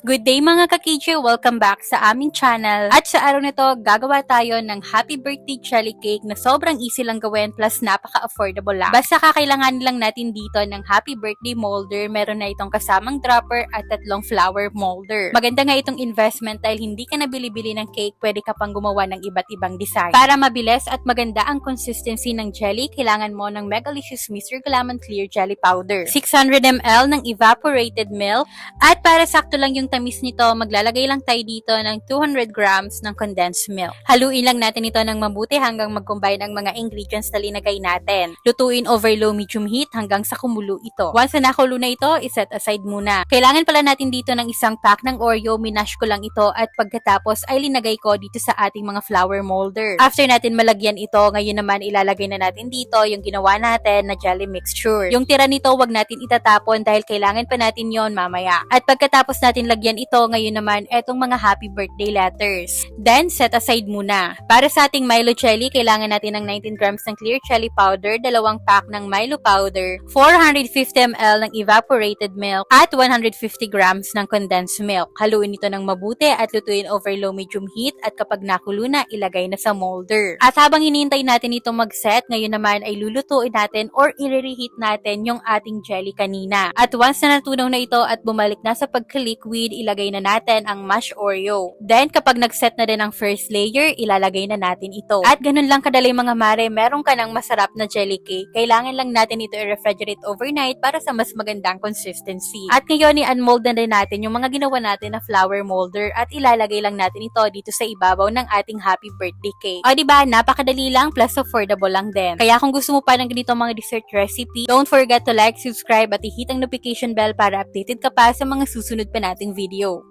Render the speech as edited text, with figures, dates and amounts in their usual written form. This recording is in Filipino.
Good day mga ka-KJ! Welcome back sa aming channel. At sa araw nito, gagawa tayo ng happy birthday jelly cake na sobrang easy lang gawin plus napaka-affordable lang. Basta kakailanganin lang natin dito ng happy birthday molder. Meron na itong kasamang dropper at 3 flower molder. Maganda nga itong investment dahil hindi ka na bili-bili ng cake, pwede ka pang gumawa ng iba't ibang design. Para mabilis at maganda ang consistency ng jelly, kailangan mo ng Megalicious Mr. Glaman Clear Jelly Powder, 600 ml ng evaporated milk, at para sakto lang yung tamis nito, maglalagay lang tayo dito ng 200 grams ng condensed milk. Haluin lang natin ito ng mabuti hanggang mag-combine ang mga ingredients na linagay natin. Lutuin over low-medium heat hanggang sa kumulo ito. Once na nakulo na ito, iset aside muna. Kailangan pala natin dito ng isang pack ng Oreo, minash ko lang ito at pagkatapos ay linagay ko dito sa ating mga flower molder. After natin malagyan ito, ngayon naman ilalagay na natin dito yung ginawa natin na jelly mixture. Yung tira nito, wag natin itatapon dahil kailangan pa natin yon mamaya. At pagkatapos natin lagyan ito, ngayon naman etong mga happy birthday letters. Then, set aside muna. Para sa ating Milo jelly, kailangan natin ng 19 grams ng clear jelly powder, 2 pack ng Milo powder, 450 ml ng evaporated milk, at 150 grams ng condensed milk. Haluin ito ng mabuti at lutuin over low-medium heat at kapag nakulo na, ilagay na sa molder. At habang hinihintay natin ito mag-set, ngayon naman ay lulutuin natin or i-reheat natin yung ating jelly kanina. At once na natunaw na ito at bumalik na sa pagka-liquid, ilagay na natin ang mashed Oreo. Then, kapag nag-set na din ang first layer, ilalagay na natin ito. At ganun lang kadali mga mare, meron ka ng masarap na jelly cake. Kailangan lang natin ito i-refrigerate overnight para sa mas magandang consistency. At ngayon, i-unmold na rin natin yung mga ginawa natin na flower molder at ilalagay lang natin ito dito sa ibabaw ng ating happy birthday cake. O diba, napakadali lang plus affordable lang din. Kaya kung gusto mo pa ng ganito mga dessert recipe, don't forget to like, subscribe at i-hit ang notification bell para updated ka pa sa mga susunod pa nating video.